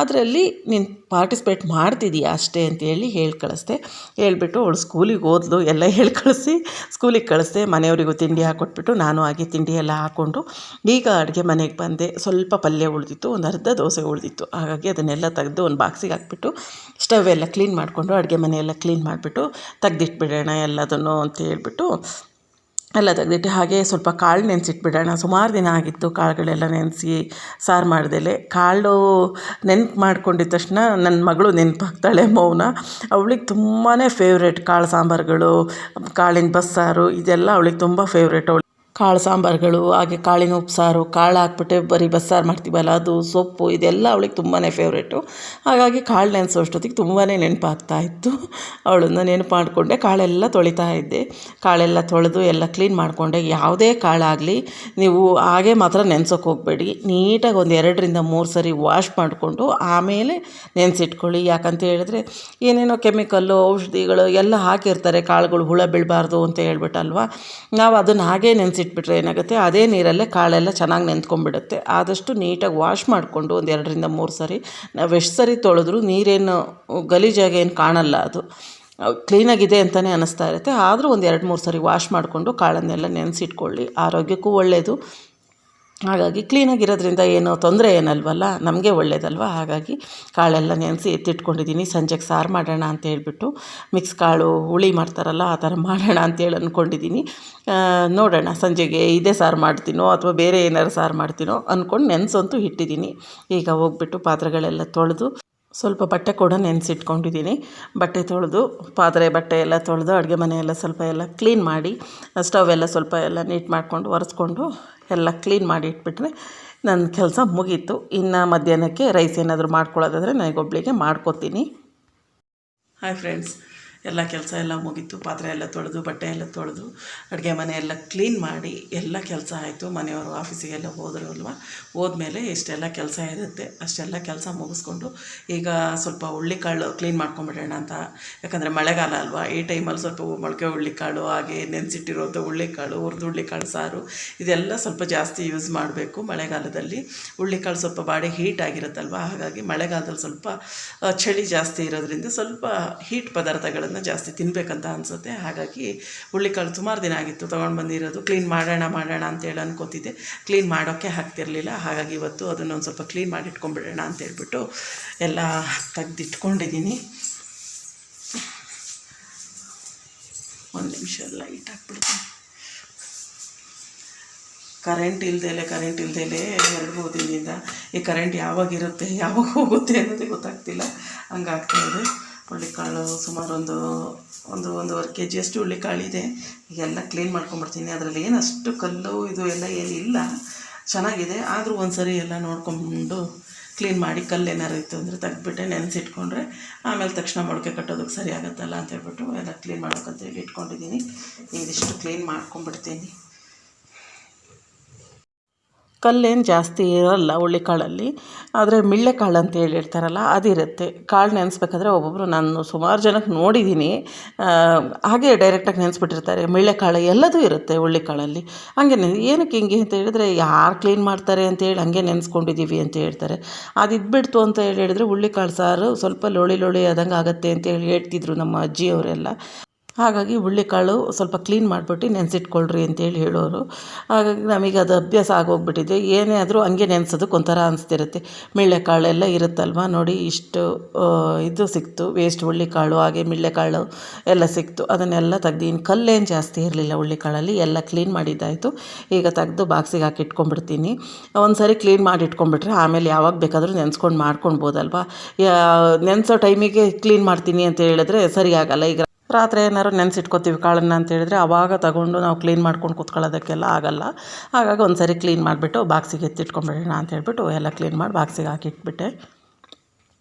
ಅದರಲ್ಲಿ ನೀನು ಪಾರ್ಟಿಸಿಪೇಟ್ ಮಾಡ್ತಿದ್ದೀಯ ಅಷ್ಟೇ ಅಂತೇಳಿ ಹೇಳಿ ಕಳಿಸ್ದೆ. ಹೇಳ್ಬಿಟ್ಟು ಅವಳು ಸ್ಕೂಲಿಗೆ ಹೋದ್ಲು. ಎಲ್ಲ ಹೇಳಿ ಕಳಿಸಿ ಸ್ಕೂಲಿಗೆ ಕಳಿಸ್ದೆ. ಮನೆಯವರಿಗೂ ತಿಂಡಿ ಹಾಕ್ಕೊಟ್ಬಿಟ್ಟು ನಾನು ಹಾಗೆ ತಿಂಡಿ ಎಲ್ಲ ಹಾಕ್ಕೊಂಡು ಈಗ ಅಡುಗೆ ಮನೆಗೆ ಬಂದೆ. ಸ್ವಲ್ಪ ಪಲ್ಯ ಉಳಿದಿತ್ತು, ಒಂದು ಅರ್ಧ ದೋಸೆ ಉಳಿದಿತ್ತು. ಹಾಗಾಗಿ ಅದನ್ನೆಲ್ಲ ತೆಗೆದು ಒಂದು ಬಾಕ್ಸಿಗೆ ಹಾಕ್ಬಿಟ್ಟು ಸ್ಟವ್ ಎಲ್ಲ ಕ್ಲೀನ್ ಮಾಡಿಕೊಂಡು ಅಡುಗೆ ಮನೆಯೆಲ್ಲ ಕ್ಲೀನ್ ಮಾಡಿಬಿಟ್ಟು ತೆಗ್ದಿಟ್ಬಿಡೋಣ ಎಲ್ಲದನ್ನು ಅಂತ ಹೇಳ್ಬಿಟ್ಟು ಎಲ್ಲ ತೆಗೆದಿಟ್ಟು ಹಾಗೆ ಸ್ವಲ್ಪ ಕಾಳು ನೆನೆಸಿಟ್ಬಿಡೋಣ. ಸುಮಾರು ದಿನ ಆಗಿತ್ತು ಕಾಳುಗಳೆಲ್ಲ ನೆನೆಸಿ ಸಾರು ಮಾಡ್ದೇಲೆ. ಕಾಳು ನೆನ್ಪು ಮಾಡ್ಕೊಂಡಿದ್ದ ತಕ್ಷಣ ನನ್ನ ಮಗಳು ನೆನಪಾಗ್ತಾಳೆ, ಮೌನ. ಅವಳಿಗೆ ತುಂಬಾ ಫೇವ್ರೇಟ್ ಕಾಳು ಸಾಂಬಾರುಗಳು, ಕಾಳಿನ ಬಸ್ಸಾರು, ಇದೆಲ್ಲ ಅವಳಿಗೆ ತುಂಬ ಫೇವ್ರೇಟ್. ಕಾಳು ಸಾಂಬಾರುಗಳು, ಹಾಗೆ ಕಾಳಿನ ಉಪ್ಸಾರು, ಕಾಳು ಹಾಕ್ಬಿಟ್ಟೆ ಬರೀ ಬಸ್ಸಾರು ಮಾಡ್ತೀವಲ್ಲ ಅದು, ಸೊಪ್ಪು, ಇದೆಲ್ಲ ಅವಳಿಗೆ ತುಂಬಾ ಫೇವ್ರೇಟು. ಹಾಗಾಗಿ ಕಾಳು ನೆನೆಸೋಷ್ಟೊತ್ತಿಗೆ ತುಂಬಾ ನೆನಪಾಗ್ತಾಯಿತ್ತು. ಅವಳನ್ನು ನೆನಪು ಮಾಡಿಕೊಂಡೆ. ಕಾಳೆಲ್ಲ ತೊಳಿತಾ ಇದ್ದೆ. ಕಾಳೆಲ್ಲ ತೊಳೆದು ಎಲ್ಲ ಕ್ಲೀನ್ ಮಾಡಿಕೊಂಡೆ. ಯಾವುದೇ ಕಾಳಾಗಲಿ ನೀವು ಹಾಗೆ ಮಾತ್ರ ನೆನೆಸೋಕೆ ಹೋಗಬೇಡಿ. ನೀಟಾಗಿ ಒಂದು 2-3 ಸರಿ ವಾಶ್ ಮಾಡಿಕೊಂಡು ಆಮೇಲೆ ನೆನೆಸಿಟ್ಕೊಳ್ಳಿ. ಯಾಕಂತ ಹೇಳಿದ್ರೆ ಏನೇನೋ ಕೆಮಿಕಲ್ಲು, ಔಷಧಿಗಳು ಎಲ್ಲ ಹಾಕಿರ್ತಾರೆ, ಕಾಳುಗಳು ಹುಳ ಬೀಳಬಾರ್ದು ಅಂತ ಹೇಳ್ಬಿಟ್ಟಲ್ವ. ನಾವು ಅದನ್ನು ಹಾಗೇ ನೆನೆಸಿಟ್ಬಿಟ್ರೆ ಏನಾಗುತ್ತೆ, ಅದೇ ನೀರಲ್ಲೇ ಕಾಳೆಲ್ಲ ಚೆನ್ನಾಗಿ ನೆಂದ್ಕೊಂಡ್ಬಿಡುತ್ತೆ. ಆದಷ್ಟು ನೀಟಾಗಿ ವಾಶ್ ಮಾಡಿಕೊಂಡು ಒಂದು 2-3 ಸರಿ, ನಾವು ಎಷ್ಟು ಸರಿ ತೊಳೆದ್ರೂ ನೀರೇನು ಗಲೀಜಾಗಿ ಏನು ಕಾಣಲ್ಲ, ಅದು ಕ್ಲೀನಾಗಿದೆ ಅಂತಲೇ ಅನ್ನಿಸ್ತಾ ಇರುತ್ತೆ. ಆದರೂ ಒಂದು 2-3 ಸರಿ ವಾಶ್ ಮಾಡಿಕೊಂಡು ಕಾಳನ್ನೆಲ್ಲ ನೆನೆಸಿಟ್ಕೊಳ್ಳಿ, ಆರೋಗ್ಯಕ್ಕೂ ಒಳ್ಳೆಯದು. ಹಾಗಾಗಿ ಕ್ಲೀನಾಗಿರೋದ್ರಿಂದ ಏನೋ ತೊಂದರೆ ಏನಲ್ವಲ್ಲ, ನಮಗೆ ಒಳ್ಳೆಯದಲ್ವ. ಹಾಗಾಗಿ ಕಾಳೆಲ್ಲ ನೆನೆಸಿ ಎತ್ತಿಟ್ಕೊಂಡಿದ್ದೀನಿ. ಸಂಜೆಗೆ ಸಾರು ಮಾಡೋಣ ಅಂತ ಹೇಳ್ಬಿಟ್ಟು, ಮಿಕ್ಸ್ ಕಾಳು ಹುಳಿ ಮಾಡ್ತಾರಲ್ಲ ಆ ಥರ ಮಾಡೋಣ ಅಂತೇಳಿ ಅಂದ್ಕೊಂಡಿದ್ದೀನಿ. ನೋಡೋಣ ಸಂಜೆಗೆ ಇದೇ ಸಾರು ಮಾಡ್ತೀನೋ ಅಥವಾ ಬೇರೆ ಏನಾರು ಸಾರು ಮಾಡ್ತೀನೋ ಅಂದ್ಕೊಂಡು ನೆನೆಸಂತೂ ಇಟ್ಟಿದ್ದೀನಿ. ಈಗ ಹೋಗ್ಬಿಟ್ಟು ಪಾತ್ರೆಗಳೆಲ್ಲ ತೊಳೆದು ಸ್ವಲ್ಪ ಬಟ್ಟೆ ಕೂಡ ನೆನೆಸಿಟ್ಕೊಂಡಿದ್ದೀನಿ. ಬಟ್ಟೆ ತೊಳೆದು ಬಟ್ಟೆ ಎಲ್ಲ ತೊಳೆದು ಅಡುಗೆ ಮನೆಯೆಲ್ಲ ಸ್ವಲ್ಪ ಎಲ್ಲ ಕ್ಲೀನ್ ಮಾಡಿ, ಸ್ಟವ್ ಎಲ್ಲ ಸ್ವಲ್ಪ ಎಲ್ಲ ನೀಟ್ ಮಾಡಿಕೊಂಡು ಒರೆಸ್ಕೊಂಡು ಎಲ್ಲ ಕ್ಲೀನ್ ಮಾಡಿ ಇಟ್ಬಿಟ್ರೆ ನನ್ನ ಕೆಲಸ ಮುಗೀತು. ಇನ್ನು ಮಧ್ಯಾಹ್ನಕ್ಕೆ ರೈಸ್ ಏನಾದರೂ ಮಾಡ್ಕೊಳ್ಳೋದಾದರೆ ನನಗೊಬ್ಬಳಿಗೆ ಮಾಡ್ಕೊತೀನಿ. ಹಾಯ್ ಫ್ರೆಂಡ್ಸ್, ಎಲ್ಲ ಕೆಲಸ ಎಲ್ಲ ಮುಗೀತು. ಪಾತ್ರೆ ಎಲ್ಲ ತೊಳೆದು ಬಟ್ಟೆ ಎಲ್ಲ ತೊಳೆದು ಅಡುಗೆ ಮನೆ ಎಲ್ಲ ಕ್ಲೀನ್ ಮಾಡಿ ಎಲ್ಲ ಕೆಲಸ ಆಯಿತು. ಮನೆಯವರು ಆಫೀಸಿಗೆಲ್ಲ ಹೋದರು ಅಲ್ವ, ಹೋದ್ಮೇಲೆ ಇಷ್ಟೆಲ್ಲ ಕೆಲಸ ಇರುತ್ತೆ. ಅಷ್ಟೆಲ್ಲ ಕೆಲಸ ಮುಗಿಸ್ಕೊಂಡು ಈಗ ಸ್ವಲ್ಪ ಹುಳ್ಳಿಕಾಳು ಕ್ಲೀನ್ ಮಾಡ್ಕೊಂಬಿಡೋಣ ಅಂತ. ಯಾಕಂದರೆ ಮಳೆಗಾಲ ಅಲ್ವಾ, ಈ ಟೈಮಲ್ಲಿ ಸ್ವಲ್ಪ ಮೊಳಕೆ ಹುಳ್ಳಿಕಾಳು, ಹಾಗೆ ನೆನೆಸಿಟ್ಟಿರೋಂಥ ಹುಳ್ಳಿಕಾಳು, ಹುರಿದು ಹುಳ್ಳಿಕಾಳು ಸಾರು, ಇದೆಲ್ಲ ಸ್ವಲ್ಪ ಜಾಸ್ತಿ ಯೂಸ್ ಮಾಡಬೇಕು ಮಳೆಗಾಲದಲ್ಲಿ. ಹುಳ್ಳಿಕಾಳು ಸ್ವಲ್ಪ ಬಾಡಿ ಹೀಟ್ ಆಗಿರುತ್ತಲ್ವ, ಹಾಗಾಗಿ ಮಳೆಗಾಲದಲ್ಲಿ ಸ್ವಲ್ಪ ಚಳಿ ಜಾಸ್ತಿ ಇರೋದ್ರಿಂದ ಸ್ವಲ್ಪ ಹೀಟ್ ಪದಾರ್ಥಗಳನ್ನು ಜಾಸ್ತಿ ತಿನ್ನಬೇಕಂತ ಅನಿಸುತ್ತೆ. ಹಾಗಾಗಿ ಹುಳ್ಳಿಕಾಳು ಸುಮಾರು ದಿನ ಆಗಿತ್ತು ತೊಗೊಂಡು ಬಂದಿರೋದು. ಕ್ಲೀನ್ ಮಾಡೋಣ ಅಂತೇಳಿ ಅನ್ಕೋತಿದ್ದೆ, ಕ್ಲೀನ್ ಮಾಡೋಕ್ಕೆ ಆಗ್ತಿರಲಿಲ್ಲ. ಹಾಗಾಗಿ ಇವತ್ತು ಅದನ್ನು ಒಂದು ಸ್ವಲ್ಪ ಕ್ಲೀನ್ ಮಾಡಿ ಇಟ್ಕೊಂಡ್ಬಿಡೋಣ ಅಂತೇಳ್ಬಿಟ್ಟು ಎಲ್ಲ ತೆಗೆದಿಟ್ಕೊಂಡಿದ್ದೀನಿ. ಒಂದು ನಿಮಿಷ ಲೈಟ್ ಹಾಕ್ಬಿಡ್ತೀನಿ. ಕರೆಂಟ್ ಇಲ್ದೇಲೆ 2-3 ದಿನದಿಂದ ಈ ಕರೆಂಟ್ ಯಾವಾಗ ಇರುತ್ತೆ ಯಾವಾಗ ಹೋಗುತ್ತೆ ಅನ್ನೋದೇ ಗೊತ್ತಾಗ್ತಿಲ್ಲ, ಹಂಗಾಗ್ತಾಯಿದೆ. ಹುಳ್ಳಿಕಾಳು ಸುಮಾರು ಒಂದೂವರೆ ಕೆ ಜಿಯಷ್ಟು ಹುಳ್ಳಿಕಾಳಿದೆ. ಈಗೆಲ್ಲ ಕ್ಲೀನ್ ಮಾಡ್ಕೊಂಬಿಡ್ತೀನಿ. ಅದರಲ್ಲಿ ಏನು ಅಷ್ಟು ಕಲ್ಲು ಇದು ಎಲ್ಲ ಏನಿಲ್ಲ, ಚೆನ್ನಾಗಿದೆ. ಆದರೂ ಒಂದು ಸರಿ ಎಲ್ಲ ನೋಡ್ಕೊಂಡು ಕ್ಲೀನ್ ಮಾಡಿ ಕಲ್ಲೇನಾರು ಇತ್ತು ಅಂದರೆ ತೆಗೆದ್ಬಿಟ್ಟೆ ನೆನೆಸಿಟ್ಕೊಂಡ್ರೆ ಆಮೇಲೆ ತಕ್ಷಣ ಮೊಳಕೆ ಕಟ್ಟೋದಕ್ಕೆ ಸರಿ ಆಗುತ್ತಲ್ಲ ಅಂತ ಹೇಳ್ಬಿಟ್ಟು ಎಲ್ಲ ಕ್ಲೀನ್ ಮಾಡೋಕ್ಕಂತೇಳಿ ಇಟ್ಕೊಂಡಿದ್ದೀನಿ. ಇದಿಷ್ಟು ಕ್ಲೀನ್ ಮಾಡ್ಕೊಂಬಿಡ್ತೀನಿ. ಕಲ್ಲೇನು ಜಾಸ್ತಿ ಇರೋಲ್ಲ ಹುಳ್ಳಿಕಾಳಲ್ಲಿ, ಆದರೆ ಮಿಳ್ಳೆಕಾಳು ಅಂತ ಹೇಳಿರ್ತಾರಲ್ಲ ಅದಿರುತ್ತೆ. ಕಾಳು ನೆನೆಸ್ಬೇಕಾದ್ರೆ ಒಬ್ಬೊಬ್ಬರು ನಾನು ಸುಮಾರು ಜನಕ್ಕೆ ನೋಡಿದ್ದೀನಿ, ಹಾಗೆ ಡೈರೆಕ್ಟಾಗಿ ನೆನೆಸ್ಬಿಟ್ಟಿರ್ತಾರೆ. ಮಿಳ್ಳೆಕಾಳು ಎಲ್ಲದೂ ಇರುತ್ತೆ ಹುಳ್ಳಿಕಾಳಲ್ಲಿ. ಹಂಗೆ ಏನಕ್ಕೆ ಹಿಂಗೆ ಅಂತ ಹೇಳಿದ್ರೆ, ಯಾರು ಕ್ಲೀನ್ ಮಾಡ್ತಾರೆ ಅಂತೇಳಿ ಹಂಗೆ ನೆನೆಸ್ಕೊಂಡಿದ್ದೀವಿ ಅಂತ ಹೇಳ್ತಾರೆ. ಅದು ಇದ್ಬಿಡ್ತು ಅಂತ ಹೇಳಿದ್ರೆ ಹುಳ್ಳಿಕಾಳು ಸಾರು ಸ್ವಲ್ಪ ಲೋಳಿ ಆದಂಗೆ ಆಗುತ್ತೆ ಅಂತೇಳಿ ಹೇಳ್ತಿದ್ರು ನಮ್ಮ ಅಜ್ಜಿಯವರೆಲ್ಲ. ಹಾಗಾಗಿ ಹುಳ್ಳಿಕಾಳು ಸ್ವಲ್ಪ ಕ್ಲೀನ್ ಮಾಡಿಬಿಟ್ಟು ನೆನೆಸಿಟ್ಕೊಳ್ರಿ ಅಂತೇಳಿ ಹೇಳೋರು. ಹಾಗಾಗಿ ನಮಗೆ ಅದು ಅಭ್ಯಾಸ ಆಗೋಗ್ಬಿಟ್ಟಿದೆ. ಏನೇ ಆದರೂ ಹಂಗೆ ನೆನೆಸೋದಕ್ಕೆ ಒಂಥರ ಅನಿಸ್ತಿರುತ್ತೆ. ಮಿಳ್ಳೆಕಾಳೆಲ್ಲ ಇರುತ್ತಲ್ವ ನೋಡಿ, ಇಷ್ಟು ಇದು ಸಿಕ್ತು ವೇಸ್ಟ್ ಹುಳ್ಳಿಕಾಳು, ಹಾಗೆ ಮಿಳ್ಳೆಕಾಳು ಎಲ್ಲ ಸಿಕ್ತು. ಅದನ್ನೆಲ್ಲ ತೆಗ್ದೀನಿ. ಕಲ್ಲೇನು ಜಾಸ್ತಿ ಇರಲಿಲ್ಲ ಹುಳ್ಳಿಕಾಳಲ್ಲಿ, ಎಲ್ಲ ಕ್ಲೀನ್ ಮಾಡಿದ್ದಾಯಿತು. ಈಗ ತೆಗೆದು ಬಾಕ್ಸಿಗೆ ಹಾಕಿ ಇಟ್ಕೊಂಡ್ಬಿಡ್ತೀನಿ. ಒಂದು ಸಾರಿ ಕ್ಲೀನ್ ಮಾಡಿ ಇಟ್ಕೊಂಡ್ಬಿಟ್ರೆ ಆಮೇಲೆ ಯಾವಾಗ ಬೇಕಾದರೂ ನೆನೆಸ್ಕೊಂಡು ಮಾಡ್ಕೊಳ್ಬೋದಲ್ವ. ನೆನೆಸೋ ಟೈಮಿಗೆ ಕ್ಲೀನ್ ಮಾಡ್ತೀನಿ ಅಂತ ಹೇಳಿದ್ರೆ ಸರಿ ಆಗಲ್ಲ. ಈಗ ರಾತ್ರಿ ಏನಾದ್ರು ನೆನೆಸಿಟ್ಕೋತೀವಿ ಕಾಳನ್ನು ಅಂತ ಹೇಳಿದ್ರೆ ಆವಾಗ ತಗೊಂಡು ನಾವು ಕ್ಲೀನ್ ಮಾಡ್ಕೊಂಡು ಕೂತ್ಕೊಳ್ಳೋದಕ್ಕೆಲ್ಲ ಆಗಲ್ಲ. ಹಾಗಾಗಿ ಒಂದು ಸರಿ ಕ್ಲೀನ್ ಮಾಡಿಬಿಟ್ಟು ಬಾಕ್ಸಿಗೆ ಎತ್ತಿಟ್ಕೊಂಬಿಡೋಣ ಅಂತ ಹೇಳ್ಬಿಟ್ಟು ಎಲ್ಲ ಕ್ಲೀನ್ ಮಾಡಿ ಬಾಕ್ಸಿಗೆ ಹಾಕಿಟ್ಬಿಟ್ಟೆ.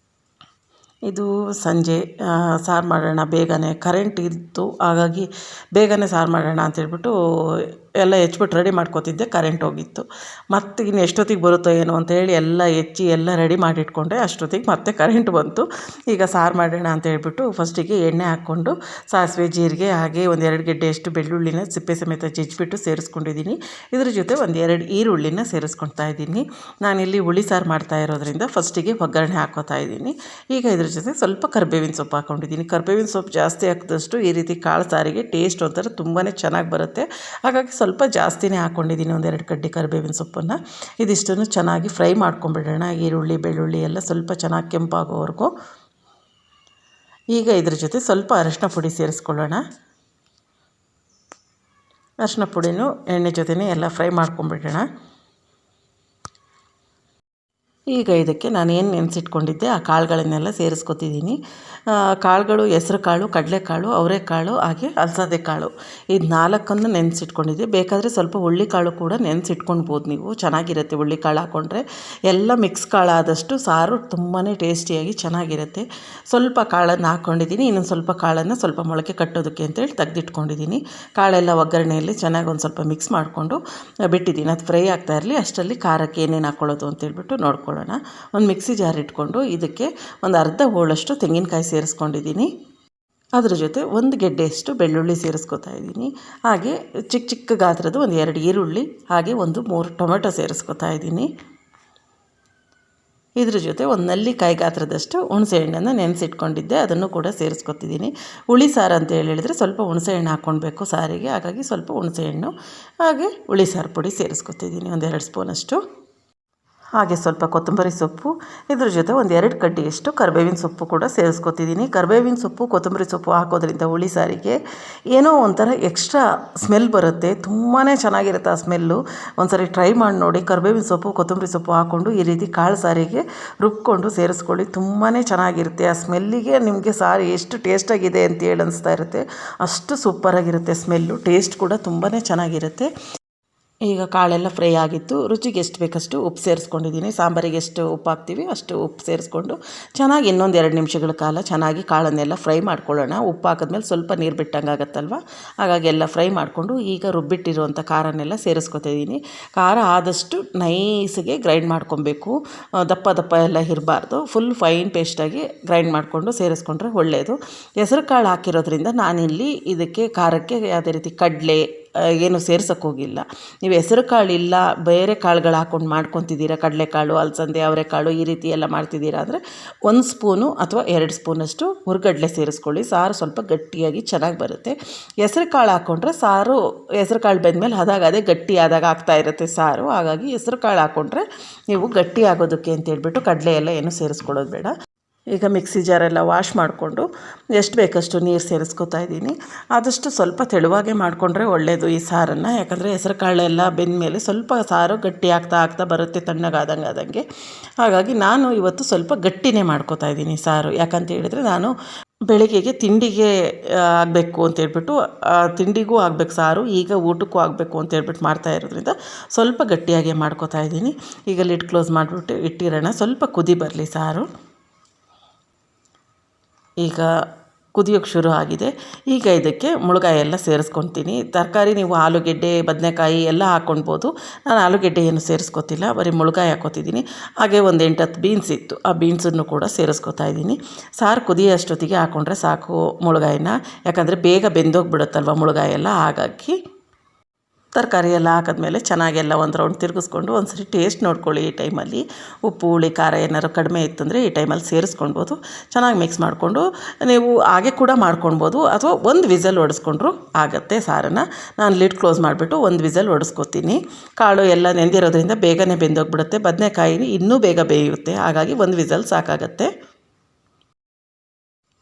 ಇದು ಸಂಜೆ ಸಾರು ಮಾಡೋಣ ಬೇಗನೆ, ಕರೆಂಟ್ ಇತ್ತು ಹಾಗಾಗಿ ಬೇಗನೆ ಸಾರು ಮಾಡೋಣ ಅಂತೇಳ್ಬಿಟ್ಟು ಎಲ್ಲ ಹೆಚ್ಚಿಬಿಟ್ಟು ರೆಡಿ ಮಾಡ್ಕೋತಿದ್ದೆ. ಕರೆಂಟ್ ಹೋಗಿತ್ತು. ಮತ್ತು ಇನ್ನು ಎಷ್ಟೊತ್ತಿಗೆ ಬರುತ್ತೋ ಏನೋ ಅಂತೇಳಿ ಎಲ್ಲ ಹೆಚ್ಚಿ ಎಲ್ಲ ರೆಡಿ ಮಾಡಿಟ್ಕೊಂಡೆ. ಅಷ್ಟೊತ್ತಿಗೆ ಮತ್ತೆ ಕರೆಂಟ್ ಬಂತು. ಈಗ ಸಾರು ಮಾಡೋಣ ಅಂತ ಹೇಳ್ಬಿಟ್ಟು ಫಸ್ಟಿಗೆ ಎಣ್ಣೆ ಹಾಕ್ಕೊಂಡು ಸಾಸಿವೆ ಜೀರಿಗೆ ಹಾಗೆ 1-2 ಗೆಡ್ಡೆಯಷ್ಟು ಬೆಳ್ಳುಳ್ಳಿನ ಸಿಪ್ಪೆ ಸಮೇತ ಜಜ್ಜಿಬಿಟ್ಟು ಸೇರಿಸ್ಕೊಂಡಿದ್ದೀನಿ. ಇದ್ರ ಜೊತೆ 1-2 ಈರುಳ್ಳಿನ ಸೇರಿಸ್ಕೊಳ್ತಾ ಇದ್ದೀನಿ. ನಾನಿಲ್ಲಿ ಹುಳಿ ಸಾರು ಮಾಡ್ತಾ ಇರೋದ್ರಿಂದ ಫಸ್ಟಿಗೆ ಒಗ್ಗರಣೆ ಹಾಕ್ಕೋತಾ ಇದ್ದೀನಿ. ಈಗ ಇದ್ರ ಜೊತೆ ಸ್ವಲ್ಪ ಕರಿಬೇವಿನ ಸೊಪ್ಪು ಹಾಕ್ಕೊಂಡಿದ್ದೀನಿ. ಕರಿಬೇವಿನ ಸೊಪ್ಪು ಜಾಸ್ತಿ ಹಾಕಿದಷ್ಟು ಈ ರೀತಿ ಕಾಳು ಸಾರಿಗೆ ಟೇಸ್ಟ್ ಒಂಥರ ತುಂಬಾ ಚೆನ್ನಾಗಿ ಬರುತ್ತೆ. ಹಾಗಾಗಿ ಸ್ವಲ್ಪ ಜಾಸ್ತಿನೇ ಹಾಕ್ಕೊಂಡಿದ್ದೀನಿ, 1-2 ಕಡ್ಡಿ ಕರಿಬೇವಿನ ಸೊಪ್ಪನ್ನು. ಇದಿಷ್ಟನ್ನು ಚೆನ್ನಾಗಿ ಫ್ರೈ ಮಾಡ್ಕೊಂಬಿಡೋಣ. ಈರುಳ್ಳಿ ಬೆಳ್ಳುಳ್ಳಿ ಎಲ್ಲ ಸ್ವಲ್ಪ ಚೆನ್ನಾಗಿ ಕೆಂಪಾಗೋವರೆಗೂ. ಈಗ ಇದ್ರ ಜೊತೆ ಸ್ವಲ್ಪ ಅರಿಶಿನ ಪುಡಿ ಸೇರಿಸ್ಕೊಳ್ಳೋಣ. ಅರಿಶಿನ ಪುಡಿನೂ ಎಣ್ಣೆ ಜೊತೆನೇ ಎಲ್ಲ ಫ್ರೈ ಮಾಡ್ಕೊಂಬಿಡೋಣ. ಈಗ ಇದಕ್ಕೆ ನಾನು ಏನು ನೆನೆಸಿಟ್ಕೊಂಡಿದ್ದೆ ಆ ಕಾಳುಗಳನ್ನೆಲ್ಲ ಸೇರಿಸ್ಕೊತಿದ್ದೀನಿ. ಕಾಳುಗಳು ಹೆಸ್ರು ಕಾಳು, ಕಡಲೆಕಾಳು, ಅವರೆಕಾಳು ಹಾಗೆ ಅಲಸಂದೆ ಕಾಳು, ಇದು 4 ನೆನೆಸಿಟ್ಕೊಂಡಿದ್ದೆ. ಬೇಕಾದರೆ ಸ್ವಲ್ಪ ಹುಳ್ಳಿಕಾಳು ಕೂಡ ನೆನೆಸಿಟ್ಕೊಳ್ಬೋದು ನೀವು, ಚೆನ್ನಾಗಿರುತ್ತೆ ಹುಳ್ಳಿಕಾಳು ಹಾಕ್ಕೊಂಡ್ರೆ. ಎಲ್ಲ ಮಿಕ್ಸ್ ಕಾಳಾದಷ್ಟು ಸಾರು ತುಂಬಾ ಟೇಸ್ಟಿಯಾಗಿ ಚೆನ್ನಾಗಿರುತ್ತೆ. ಸ್ವಲ್ಪ ಕಾಳನ್ನು ಹಾಕ್ಕೊಂಡಿದ್ದೀನಿ. ಇನ್ನೊಂದು ಸ್ವಲ್ಪ ಕಾಳನ್ನು ಸ್ವಲ್ಪ ಮೊಳಕೆ ಕಟ್ಟೋದಕ್ಕೆ ಅಂತೇಳಿ ತೆಗೆದಿಟ್ಕೊಂಡಿದ್ದೀನಿ. ಕಾಳೆಲ್ಲ ಒಗ್ಗರಣೆಯಲ್ಲಿ ಚೆನ್ನಾಗಿ ಒಂದು ಸ್ವಲ್ಪ ಮಿಕ್ಸ್ ಮಾಡಿಕೊಂಡು ಬಿಟ್ಟಿದ್ದೀನಿ. ಅದು ಫ್ರೈ ಆಗ್ತಾ ಇರಲಿ, ಅಷ್ಟರಲ್ಲಿ ಖಾರಕ್ಕೆ ಏನೇನು ಹಾಕ್ಕೊಳ್ಳೋದು ಅಂತೇಳ್ಬಿಟ್ಟು ನೋಡ್ಕೊಳ್ಳೋಣ. ಒಂದು ಮಿಕ್ಸಿ ಜಾರ್ ಇಟ್ಕೊಂಡು ಇದಕ್ಕೆ ಒಂದು ಅರ್ಧ ಹೋಳಷ್ಟು ತೆಂಗಿನಕಾಯಿ ಸೇರಿಸ್ಕೊಂಡಿದ್ದೀನಿ. ಅದ್ರ ಜೊತೆ 1 ಗೆಡ್ಡೆಯಷ್ಟು ಬೆಳ್ಳುಳ್ಳಿ ಸೇರಿಸ್ಕೊತಾ ಇದ್ದೀನಿ. ಹಾಗೆ ಚಿಕ್ಕ ಚಿಕ್ಕ ಗಾತ್ರದ 1-2 ಈರುಳ್ಳಿ ಹಾಗೆ 1-3 ಟೊಮೆಟೊ ಸೇರಿಸ್ಕೊತಾ ಇದ್ದೀನಿ. ಇದ್ರ ಜೊತೆ 1 ನೆಲ್ಲಿಕಾಯಿ ಗಾತ್ರದಷ್ಟು ಹುಣಸೆಹಣ್ಣನ್ನು ನೆನೆಸಿಟ್ಕೊಂಡಿದ್ದೆ, ಅದನ್ನು ಕೂಡ ಸೇರಿಸ್ಕೊತಿದ್ದೀನಿ. ಹುಳಿ ಸಾರು ಅಂತ ಹೇಳಿದರೆ ಸ್ವಲ್ಪ ಹುಣಸೆಹಣ್ಣು ಹಾಕ್ಕೊಳ್ಬೇಕು ಸಾರಿಗೆ, ಹಾಗಾಗಿ ಸ್ವಲ್ಪ ಹುಣಸೆಹಣ್ಣು ಹಾಗೆ ಹುಳಿ ಸಾರು ಪುಡಿ ಸೇರಿಸ್ಕೊತಿದ್ದೀನಿ 1-2 ಸ್ಪೂನಷ್ಟು. ಹಾಗೆ ಸ್ವಲ್ಪ ಕೊತ್ತಂಬರಿ ಸೊಪ್ಪು, ಇದ್ರ ಜೊತೆ 1-2 ಕಡ್ಡಿಯಷ್ಟು ಕರಿಬೇವಿನ ಸೊಪ್ಪು ಕೂಡ ಸೇರಿಸ್ಕೊತಿದ್ದೀನಿ. ಕರಿಬೇವಿನ ಸೊಪ್ಪು ಕೊತ್ತಂಬರಿ ಸೊಪ್ಪು ಹಾಕೋದ್ರಿಂದ ಹುಳಿ ಸಾರಿಗೆ ಏನೋ ಒಂಥರ ಎಕ್ಸ್ಟ್ರಾ ಸ್ಮೆಲ್ ಬರುತ್ತೆ, ತುಂಬಾ ಚೆನ್ನಾಗಿರುತ್ತೆ ಆ ಸ್ಮೆಲ್ಲು. ಒಂದ್ಸರಿ ಟ್ರೈ ಮಾಡಿ ನೋಡಿ. ಕರಿಬೇವಿನ ಸೊಪ್ಪು ಕೊತ್ತಂಬರಿ ಸೊಪ್ಪು ಹಾಕ್ಕೊಂಡು ಈ ರೀತಿ ಕಾಳು ಸಾರಿಗೆ ರುಬ್ಕೊಂಡು ಸೇರಿಸ್ಕೊಳ್ಳಿ, ತುಂಬಾ ಚೆನ್ನಾಗಿರುತ್ತೆ. ಆ ಸ್ಮೆಲ್ಲಿಗೆ ನಿಮಗೆ ಸಾರು ಎಷ್ಟು ಟೇಸ್ಟಾಗಿದೆ ಅಂತೇಳಿ ಅನಿಸ್ತಾ ಇರುತ್ತೆ. ಅಷ್ಟು ಸೂಪರಾಗಿರುತ್ತೆ ಸ್ಮೆಲ್ಲು, ಟೇಸ್ಟ್ ಕೂಡ ತುಂಬಾ ಚೆನ್ನಾಗಿರುತ್ತೆ. ಈಗ ಕಾಳೆಲ್ಲ ಫ್ರೈ ಆಗಿತ್ತು. ರುಚಿಗೆ ಎಷ್ಟು ಬೇಕಷ್ಟು ಉಪ್ಪು ಸೇರಿಸ್ಕೊಂಡಿದ್ದೀನಿ. ಸಾಂಬಾರಿಗೆ ಎಷ್ಟು ಉಪ್ಪು ಹಾಕ್ತೀವಿ ಅಷ್ಟು ಉಪ್ಪು ಸೇರಿಸ್ಕೊಂಡು ಚೆನ್ನಾಗಿ ಇನ್ನೊಂದು 2 ನಿಮಿಷಗಳ ಕಾಲ ಚೆನ್ನಾಗಿ ಕಾಳನ್ನೆಲ್ಲ ಫ್ರೈ ಮಾಡ್ಕೊಳ್ಳೋಣ. ಉಪ್ಪು ಹಾಕಿದ್ಮೇಲೆ ಸ್ವಲ್ಪ ನೀರು ಬಿಟ್ಟಂಗೆ ಆಗುತ್ತಲ್ವ, ಹಾಗಾಗಿ ಎಲ್ಲ ಫ್ರೈ ಮಾಡಿಕೊಂಡು ಈಗ ರುಬ್ಬಿಟ್ಟಿರುವಂಥ ಖಾರನೆಲ್ಲ ಸೇರಿಸ್ಕೊತಿದ್ದೀನಿ. ಖಾರ ಆದಷ್ಟು ನೈಸಿಗೆ ಗ್ರೈಂಡ್ ಮಾಡ್ಕೊಬೇಕು, ದಪ್ಪ ದಪ್ಪ ಎಲ್ಲ ಇರಬಾರ್ದು. ಫುಲ್ ಫೈನ್ ಪೇಸ್ಟಾಗಿ ಗ್ರೈಂಡ್ ಮಾಡಿಕೊಂಡು ಸೇರಿಸ್ಕೊಂಡ್ರೆ ಒಳ್ಳೆಯದು. ಹೆಸರು ಕಾಳು ಹಾಕಿರೋದ್ರಿಂದ ನಾನಿಲ್ಲಿ ಇದಕ್ಕೆ ಖಾರಕ್ಕೆ ಯಾವುದೇ ರೀತಿ ಕಡಲೆ ಏನು ಸೇರ್ಸೋಕ್ಕೋಗಿಲ್ಲ. ನೀವು ಹೆಸರು ಕಾಳು ಇಲ್ಲ ಬೇರೆ ಕಾಳುಗಳು ಹಾಕ್ಕೊಂಡು ಮಾಡ್ಕೊತಿದ್ದೀರಾ, ಕಡಲೆಕಾಳು, ಅಲಸಂದೆ, ಅವರೆಕಾಳು ಈ ರೀತಿ ಎಲ್ಲ ಮಾಡ್ತಿದ್ದೀರಾ ಅಂದರೆ 1 ಸ್ಪೂನು ಅಥವಾ 2 ಸ್ಪೂನಷ್ಟು ಹುರ್ಗಡ್ಲೆ ಸೇರಿಸ್ಕೊಳ್ಳಿ. ಸಾರು ಸ್ವಲ್ಪ ಗಟ್ಟಿಯಾಗಿ ಚೆನ್ನಾಗಿ ಬರುತ್ತೆ. ಹೆಸರು ಕಾಳು ಹಾಕ್ಕೊಂಡ್ರೆ ಸಾರು ಹೆಸರು ಕಾಳು ಬೆಂದಮೇಲೆ ಅದೇ ಗಟ್ಟಿ ಆದಾಗ ಆಗ್ತಾ ಇರುತ್ತೆ ಸಾರು. ಹಾಗಾಗಿ ಹೆಸರು ಕಾಳು ಹಾಕ್ಕೊಂಡ್ರೆ ನೀವು ಗಟ್ಟಿ ಆಗೋದಕ್ಕೆ ಅಂತೇಳ್ಬಿಟ್ಟು ಕಡಲೆ ಎಲ್ಲ ಏನು ಸೇರಿಸ್ಕೊಳ್ಳೋದು ಬೇಡ. ಈಗ ಮಿಕ್ಸಿ ಜಾರೆಲ್ಲ ವಾಶ್ ಮಾಡಿಕೊಂಡು ಎಷ್ಟು ಬೇಕಷ್ಟು ನೀರು ಸೇರಿಸ್ಕೊತಾ ಇದ್ದೀನಿ. ಆದಷ್ಟು ಸ್ವಲ್ಪ ತೆಳುವಾಗೆ ಮಾಡಿಕೊಂಡ್ರೆ ಒಳ್ಳೆಯದು ಈ ಸಾರನ್ನು. ಯಾಕಂದರೆ ಹೆಸರು ಕಾಳೆಲ್ಲ ಬೆಂದ ಮೇಲೆ ಸ್ವಲ್ಪ ಸಾರು ಗಟ್ಟಿ ಆಗ್ತಾ ಬರುತ್ತೆ ತಣ್ಣಗಾದಂಗೆ. ಹಾಗಾಗಿ ನಾನು ಇವತ್ತು ಸ್ವಲ್ಪ ಗಟ್ಟಿನೇ ಮಾಡ್ಕೊತಾ ಇದ್ದೀನಿ ಸಾರು. ಯಾಕಂತ ಹೇಳಿದರೆ ನಾನು ಬೆಳಗ್ಗೆಗೆ ತಿಂಡಿಗೆ ಆಗಬೇಕು ಅಂತೇಳ್ಬಿಟ್ಟು, ತಿಂಡಿಗೂ ಆಗಬೇಕು ಸಾರು, ಈಗ ಊಟಕ್ಕೂ ಆಗಬೇಕು ಅಂತೇಳ್ಬಿಟ್ಟು ಮಾಡ್ತಾ ಇರೋದ್ರಿಂದ ಸ್ವಲ್ಪ ಗಟ್ಟಿಯಾಗೆ ಮಾಡ್ಕೊತಾ ಇದ್ದೀನಿ. ಈಗ ಲಿಡ್ ಕ್ಲೋಸ್ ಮಾಡಿಬಿಟ್ಟು ಇಟ್ಟಿರೋಣ, ಸ್ವಲ್ಪ ಕುದಿ ಬರಲಿ ಸಾರು. ಈಗ ಕುದಿಯೋಕ್ಕೆ ಶುರು ಆಗಿದೆ. ಈಗ ಇದಕ್ಕೆ ಮುಳುಗಾಯಿ ಎಲ್ಲ ಸೇರಿಸ್ಕೊತೀನಿ. ತರಕಾರಿ ನೀವು ಆಲೂಗೆಡ್ಡೆ, ಬದನೆಕಾಯಿ ಎಲ್ಲ ಹಾಕ್ಕೊಳ್ಬೋದು. ನಾನು ಆಲೂಗೆಡ್ಡೆ ಏನು ಸೇರಿಸ್ಕೊತಿಲ್ಲ, ಬರೀ ಮುಳುಗಾಯಿ ಹಾಕ್ಕೊತಿದ್ದೀನಿ. ಹಾಗೆ ಒಂದು 8-10 ಬೀನ್ಸ್ ಇತ್ತು, ಆ ಬೀನ್ಸನ್ನು ಕೂಡ ಸೇರಿಸ್ಕೊತಾ ಇದ್ದೀನಿ. ಸಾರು ಕುದಿಯೋಷ್ಟೊತ್ತಿಗೆ ಹಾಕ್ಕೊಂಡ್ರೆ ಸಾಕು ಮುಳುಗಾಯಿನ, ಯಾಕಂದರೆ ಬೇಗ ಬೆಂದೋಗ್ಬಿಡುತ್ತಲ್ವ ಮುಳುಗಾಯಿ ಎಲ್ಲ. ಹಾಗಾಗಿ ತರಕಾರಿ ಎಲ್ಲ ಹಾಕಿದ್ಮೇಲೆ ಚೆನ್ನಾಗೆಲ್ಲ ಒಂದು ರೌಂಡ್ ತಿರುಗಿಸ್ಕೊಂಡು ಒಂದು ಸರಿ ಟೇಸ್ಟ್ ನೋಡ್ಕೊಳ್ಳಿ. ಈ ಟೈಮಲ್ಲಿ ಉಪ್ಪು ಹುಳಿ ಖಾರ ಏನಾದ್ರು ಕಡಿಮೆ ಇತ್ತಂದರೆ ಈ ಟೈಮಲ್ಲಿ ಸೇರಿಸ್ಕೊಳ್ಬೋದು. ಚೆನ್ನಾಗಿ ಮಿಕ್ಸ್ ಮಾಡಿಕೊಂಡು ನೀವು ಹಾಗೆ ಕೂಡ ಮಾಡ್ಕೊಳ್ಬೋದು, ಅಥವಾ ಒಂದು ವಿಸಲ್ ಹೊಡೆಸ್ಕೊಂಡ್ರು ಆಗುತ್ತೆ ಸಾರನ್ನು. ನಾನು ಲಿಡ್ ಕ್ಲೋಸ್ ಮಾಡಿಬಿಟ್ಟು ಒಂದು ವಿಸಲ್ ಹೊಡೆಸ್ಕೊತೀನಿ. ಕಾಳು ಎಲ್ಲ ನೆಂದಿರೋದ್ರಿಂದ ಬೇಗನೆ ಬೆಂದೋಗ್ಬಿಡುತ್ತೆ. ಬದನೆಕಾಯಿ ಇನ್ನೂ ಬೇಗ ಬೇಯುತ್ತೆ, ಹಾಗಾಗಿ ಒಂದು ವಿಸಲ್ ಸಾಕಾಗತ್ತೆ.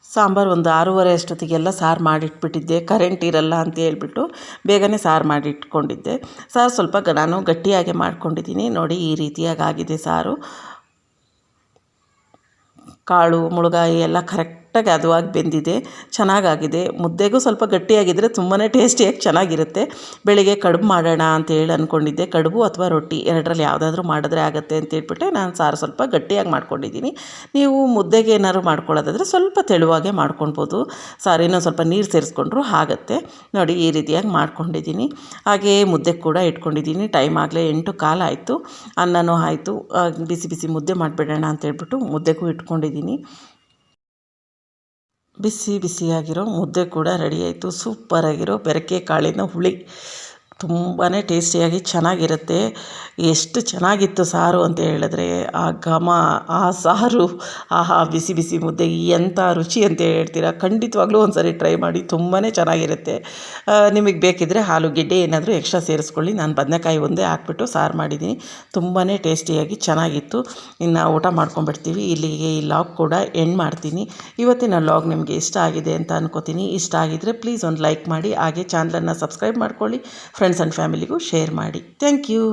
ಸಾಂಬಾರು ಒಂದು 6:30 ಅಷ್ಟೊತ್ತಿಗೆಲ್ಲ ಸಾರು ಮಾಡಿಟ್ಬಿಟ್ಟಿದ್ದೆ. ಕರೆಂಟ್ ಇರಲ್ಲ ಅಂತ ಹೇಳ್ಬಿಟ್ಟು ಬೇಗನೆ ಸಾರು ಮಾಡಿಟ್ಕೊಂಡಿದ್ದೆ. ಸಾರು ಸ್ವಲ್ಪ ನಾನು ಗಟ್ಟಿಯಾಗಿ ಮಾಡ್ಕೊಂಡಿದ್ದೀನಿ. ನೋಡಿ ಈ ರೀತಿಯಾಗಿ ಆಗಿದೆ ಸಾರು. ಕಾಳು ಮುಳುಗಾಯಿ ಎಲ್ಲ ಕರೆಕ್ಟಾಗಿ ಹದವಾಗಿ ಬೆಂದಿದೆ, ಚೆನ್ನಾಗಾಗಿದೆ. ಮುದ್ದೆಗೂ ಸ್ವಲ್ಪ ಗಟ್ಟಿಯಾಗಿದ್ದರೆ ತುಂಬಾ ಟೇಸ್ಟಿಯಾಗಿ ಚೆನ್ನಾಗಿರುತ್ತೆ. ಬೆಳಿಗ್ಗೆ ಕಡುಬು ಮಾಡೋಣ ಅಂತೇಳಿ ಅಂದ್ಕೊಂಡಿದ್ದೆ. ಕಡುಬು ಅಥವಾ ರೊಟ್ಟಿ ಎರಡರಲ್ಲಿ ಯಾವುದಾದ್ರೂ ಮಾಡಿದ್ರೆ ಆಗುತ್ತೆ ಅಂತೇಳ್ಬಿಟ್ಟೆ ನಾನು ಸಾರು ಸ್ವಲ್ಪ ಗಟ್ಟಿಯಾಗಿ ಮಾಡ್ಕೊಂಡಿದ್ದೀನಿ. ನೀವು ಮುದ್ದೆಗೆ ಏನಾದ್ರು ಮಾಡ್ಕೊಳ್ಳೋದಾದರೆ ಸ್ವಲ್ಪ ತೆಳುವಾಗೆ ಮಾಡ್ಕೊಳ್ಬೋದು. ಸಾರು ಇನ್ನೊಂದು ಸ್ವಲ್ಪ ನೀರು ಸೇರಿಸ್ಕೊಂಡ್ರು ಆಗುತ್ತೆ. ನೋಡಿ ಈ ರೀತಿಯಾಗಿ ಮಾಡ್ಕೊಂಡಿದ್ದೀನಿ. ಹಾಗೇ ಮುದ್ದೆ ಕೂಡ ಇಟ್ಕೊಂಡಿದ್ದೀನಿ. ಟೈಮ್ ಆಗಲೇ 8:15 ಆಯಿತು. ಅನ್ನನೂ ಆಯಿತು. ಬಿಸಿ ಬಿಸಿ ಮುದ್ದೆ ಮಾಡಿಬಿಡೋಣ ಅಂತೇಳ್ಬಿಟ್ಟು ಮುದ್ದೆಗೂ ಇಟ್ಕೊಂಡಿದ್ದೀನಿ. ಬಿಸಿ ಬಿಸಿಯಾಗಿರೋ ಮುದ್ದೆ ಕೂಡ ರೆಡಿ ಆಯಿತು. ಸೂಪರಾಗಿರೋ ಬೆರಕೆ ಕಾಳಿನ ಹುಳಿ ತುಂಬಾ ಟೇಸ್ಟಿಯಾಗಿ ಚೆನ್ನಾಗಿರುತ್ತೆ. ಎಷ್ಟು ಚೆನ್ನಾಗಿತ್ತು ಸಾರು ಅಂತ ಹೇಳಿದ್ರೆ, ಆ ಘಮ, ಆ ಸಾರು, ಆಹಾ ಬಿಸಿ ಬಿಸಿ ಮುದ್ದೆ ಎಂಥ ರುಚಿ ಅಂತ ಹೇಳ್ತೀರಾ. ಖಂಡಿತವಾಗ್ಲೂ ಒಂದು ಸರಿ ಟ್ರೈ ಮಾಡಿ, ತುಂಬಾ ಚೆನ್ನಾಗಿರುತ್ತೆ. ನಿಮಗೆ ಬೇಕಿದ್ದರೆ ಆಲೂಗೆಡ್ಡೆ ಏನಾದರೂ ಎಕ್ಸ್ಟ್ರಾ ಸೇರಿಸ್ಕೊಳ್ಳಿ. ನಾನು ಬದನೆಕಾಯಿ ಒಂದೇ ಹಾಕ್ಬಿಟ್ಟು ಸಾರು ಮಾಡಿದ್ದೀನಿ. ತುಂಬಾ ಟೇಸ್ಟಿಯಾಗಿ ಚೆನ್ನಾಗಿತ್ತು. ಇನ್ನು ಊಟ ಮಾಡ್ಕೊಂಡ್ಬಿಡ್ತೀವಿ. ಇಲ್ಲಿಗೆ ಈ ಲಾಗ್ ಕೂಡ ಎಂಡ್ ಮಾಡ್ತೀನಿ. ಇವತ್ತಿನ ಲಾಗ್ ನಿಮಗೆ ಇಷ್ಟ ಆಗಿದೆ ಅಂತ ಅನ್ಕೋತೀನಿ. ಇಷ್ಟ ಆಗಿದ್ದರೆ ಪ್ಲೀಸ್ ಒಂದು ಲೈಕ್ ಮಾಡಿ, ಹಾಗೆ ಚಾನಲನ್ನು ಸಬ್ಸ್ಕ್ರೈಬ್ ಮಾಡ್ಕೊಳ್ಳಿ. ಫ್ರೆಂಡ್ಸ್ ಆ್ಯಂಡ್ ಫ್ಯಾಮಿಲಿಗೂ ಶೇರ್ ಮಾಡಿ. Thank you.